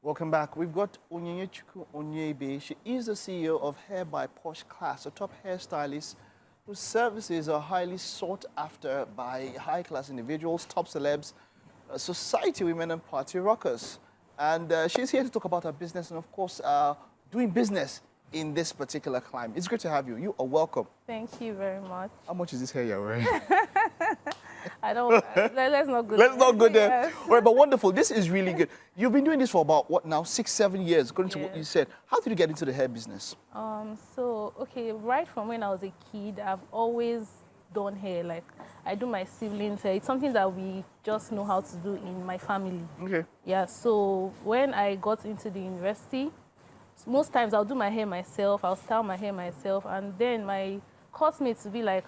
Welcome back. We've got Onyiyechukwu Onyeibe. She is the CEO of Hair by Poshclass, a top hairstylist whose services are highly sought after by high-class individuals, top celebs, society women, and party rockers. And she's here to talk about her business and, of course, doing business in this particular climate. It's great to have you. You are welcome. Thank you very much. How much is this hair you're wearing? I don't. Let's not go. Let's not go there. Yes. All right, but wonderful. This is really good. You've been doing this for about, what now, 6-7 years, according to what you said. How did you get into the hair business? Okay, right from when I was a kid, I've always done hair. Like, I do my siblings' hair. It's something that we just know how to do in my family. Okay. Yeah, so when I got into the university, most times I'll do my hair myself, I'll style my hair myself, and then my classmates will be like,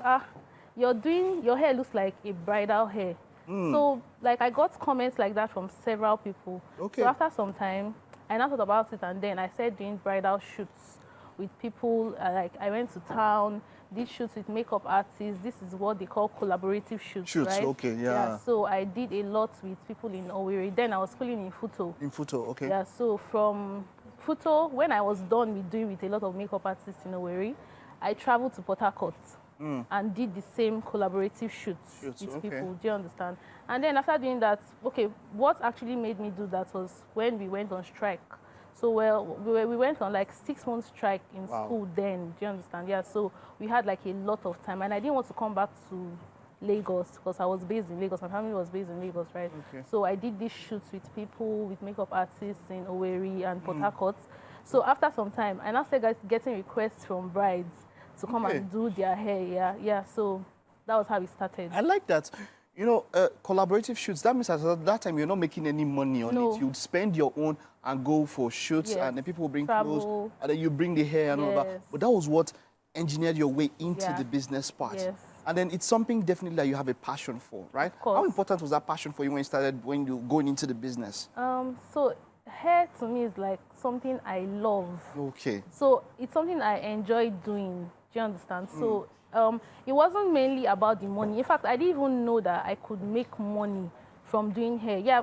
your hair looks like a bridal hair. So, like, I got comments like that from several people. Okay. So after some time, I now thought about it, and then I started doing bridal shoots with people. Like, I went to town, did shoots with makeup artists. This is what they call collaborative shoots, right? Okay, yeah. So I did a lot with people in Owerri. Then I was schooling in Futo. In Futo, okay. Yeah, so from Futo, when I was done with doing with a lot of makeup artists in Owerri, I traveled to Port Harcourt and did the same collaborative shoots with people. Do you understand? And then after doing that, okay, what actually made me do that was when we went on strike. So we went on like 6-month strike in school then. Do you understand? Yeah, so we had like a lot of time, and I didn't want to come back to Lagos because I was based in Lagos. My family was based in Lagos, right? Okay. So I did these shoots with people, with makeup artists in Owerri and Port Harcourt. So after some time, I now started getting requests from brides to come and do their hair. Yeah. So that was how it started. I like that. You know, collaborative shoots, that means at that time you're not making any money on it. You'd spend your own and go for shoots, and then people will bring clothes, and then you bring the hair and all that. But that was what engineered your way into the business part. Yes. And then it's something definitely that you have a passion for, right? Of course. How important was that passion for you when you going into the business? So hair to me is like something I love. Okay. So it's something I enjoy doing. Do you understand? So it wasn't mainly about the money. In fact, I didn't even know that I could make money from doing hair. Yeah,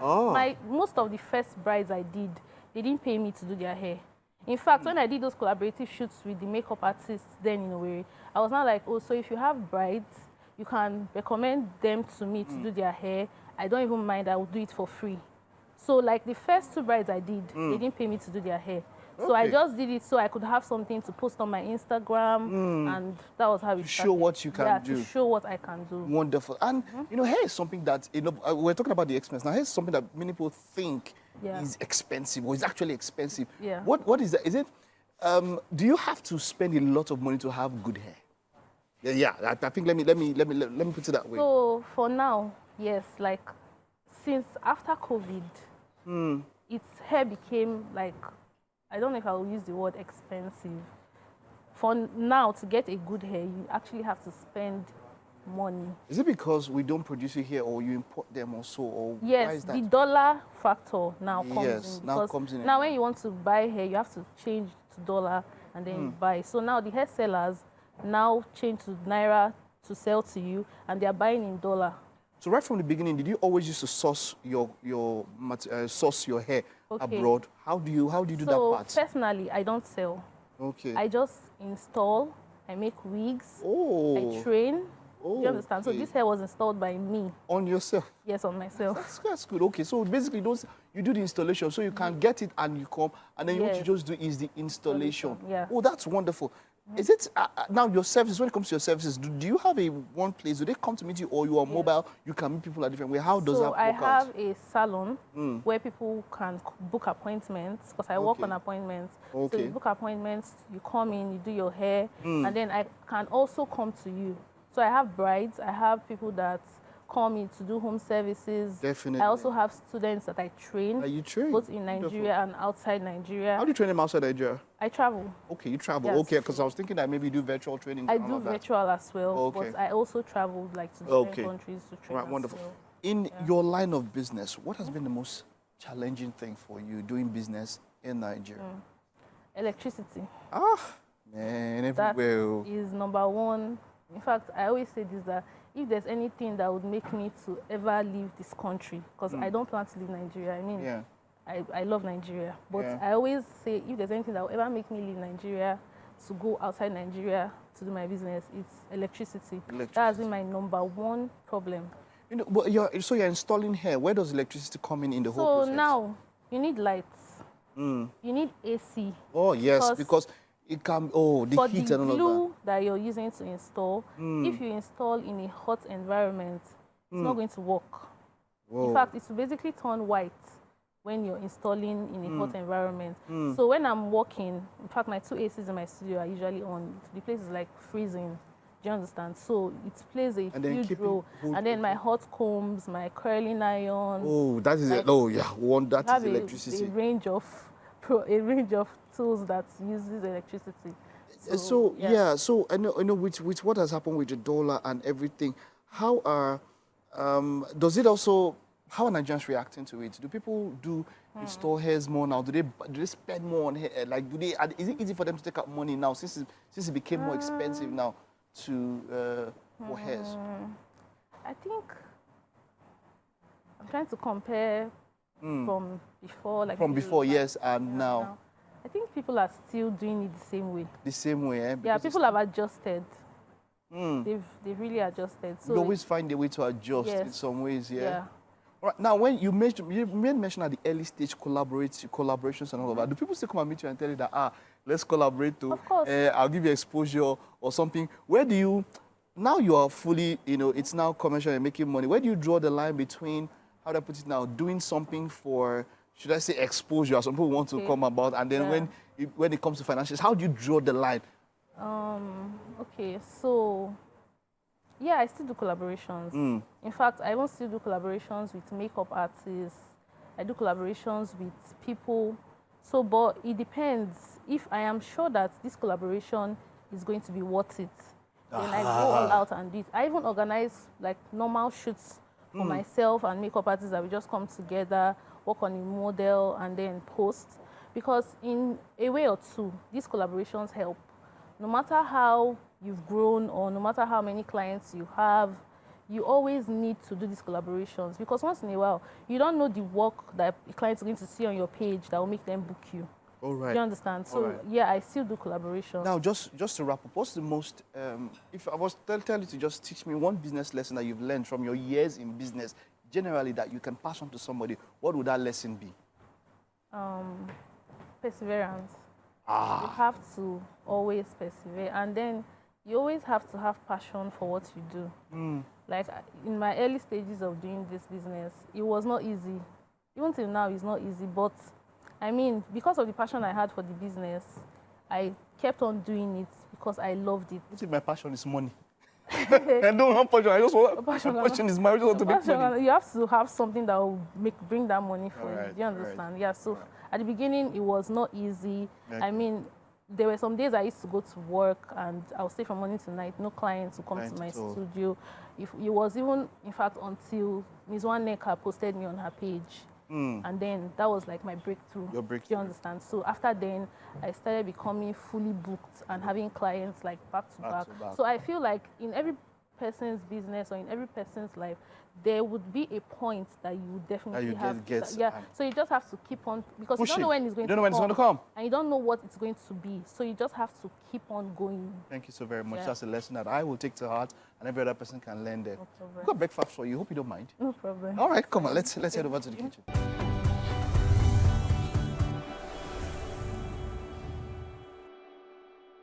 most of the first brides I did, they didn't pay me to do their hair. In fact, when I did those collaborative shoots with the makeup artists then in Owerri, I was not like, oh, so if you have brides, you can recommend them to me to do their hair. I don't even mind, I will do it for free. So like the first 2 brides I did, they didn't pay me to do their hair. So I just did it so I could have something to post on my Instagram, and that was how it started. Show what you can do. To show what I can do. Wonderful. And, you know, hair is something that, you know, we're talking about the expense. Now, hair is something that many people think is expensive, or is actually expensive. Yeah. What is that? Is it, do you have to spend a lot of money to have good hair? Yeah, I think let me put it that way. So, for now, yes, like, since after COVID, its hair became like, I don't know if I will use the word expensive. For now, to get a good hair, you actually have to spend money. Is it because we don't produce it here, or you import them also, or yes, why is that? The dollar factor now comes in. Now comes in. Now when you want to buy hair, you have to change to dollar and then you buy. So now the hair sellers now change to Naira to sell to you, and they are buying in dollar. So right from the beginning, did you always used to source your hair abroad? How do you do that part? So personally, I don't sell. Okay. I just install. I make wigs. I train. Do you understand? So this hair was installed by me. On yourself? Yes, on myself. That's good. Okay, so basically you do the installation, so you can get it and you come, and then what you just do is the installation. Yeah. Oh, that's wonderful. Is it, now your services, when it comes to your services, do you have one place, do they come to meet you, or you are mobile, you can meet people at different ways? How does that work out? So I have a salon where people can book appointments, because I work on appointments. So you book appointments, you come in, you do your hair, and then I can also come to you. So I have brides, I have people that come in to do home services. Definitely. I also have students that I train. You train? Both in Nigeria and outside Nigeria. How do you train them outside Nigeria? I travel. Okay, you travel. Yes. Okay, because I was thinking that maybe you do virtual training. I do virtual as well, but I also travel like to different countries to train. Right, wonderful. In your line of business, what has been the most challenging thing for you doing business in Nigeria? Electricity. Man, everywhere. That is number one. In fact, I always say this, that if there's anything that would make me to ever leave this country, because I don't plan to leave Nigeria. I mean, I love Nigeria. But I always say if there's anything that will ever make me leave Nigeria to go outside Nigeria to do my business, it's electricity. That has been my #1 problem. You know, but you're installing hair. Where does electricity come in the whole process? So now you need lights. You need AC. Oh yes, because it can. The heat and all of that. For the glue that you're using to install, if you install in a hot environment, it's not going to work. Whoa. In fact, it will basically turn white when you're installing in a hot environment. So when I'm working, in fact, my 2 ACs in my studio are usually on. The place is like freezing. Do you understand? So it plays a huge role. And then my hot combs, my curling iron. Oh, that is like, that is electricity. A range of tools that uses electricity. So I know with what has happened with the dollar and everything, how does it also? How are Nigerians reacting to it? Do people install hairs more now? Do they spend more on hair? Like, is it easy for them to take out money now since it became more expensive now for hairs? I think I'm trying to compare from before, yes, and now. I think people are still doing it the same way. The same way, eh? Yeah, people have adjusted. They've really adjusted. So you always find a way to adjust in some ways, yeah. Right, now, when you made mention at the early stage collaborations and all of that, do people still come and meet you and tell you that, let's collaborate too? Of course. I'll give you exposure or something. Where do you, now you are fully, it's now commercial and making money. Where do you draw the line between, how do I put it now, doing something for, should I say exposure, some people want to come about, and then when it comes to financials, how do you draw the line? Okay, so... yeah, I still do collaborations. In fact, I even still do collaborations with makeup artists. I do collaborations with people. So, but it depends. If I am sure that this collaboration is going to be worth it, then I go all out and do it. I even organize like normal shoots for myself and makeup artists that we just come together, work on a model, and then post. Because in a way or two, these collaborations help. No matter how you've grown or no matter how many clients you have, you always need to do these collaborations because once in a while, you don't know the work that a client is going to see on your page that will make them book you. All right. Do you understand? So, yeah, I still do collaborations. Now, just to wrap up, what's the most, if I was to tell you to just teach me one business lesson that you've learned from your years in business, generally that you can pass on to somebody, what would that lesson be? Perseverance. You have to always persevere, and then you always have to have passion for what you do. Like in my early stages of doing this business, it was not easy. Even till now, it's not easy. But I mean, because of the passion I had for the business, I kept on doing it because I loved it. I think my passion is money. I don't have passion. I just want my passion is marriage. I just want to make money. You have to have something that will bring that money for you. Do you understand? Yeah. So at the beginning, it was not easy. Okay. I mean, there were some days I used to go to work and I would stay from morning to night. No clients would come to my studio. It was even, in fact, until Ms. Waneka posted me on her page. And then that was like my breakthrough. Your breakthrough. Do you understand? So after then, I started becoming fully booked and having clients like back to back. So I feel like in every person's business or in every person's life, there would be a point that you definitely have to, so you just have to keep on, because you don't know when it's going to come. And you don't know what it's going to be. So you just have to keep on going. Thank you so very much. That's a lesson that I will take to heart and every other person can learn there. No problem. We've got breakfast for you. Hope you don't mind. No problem. All right, come on. Let's head over to the kitchen.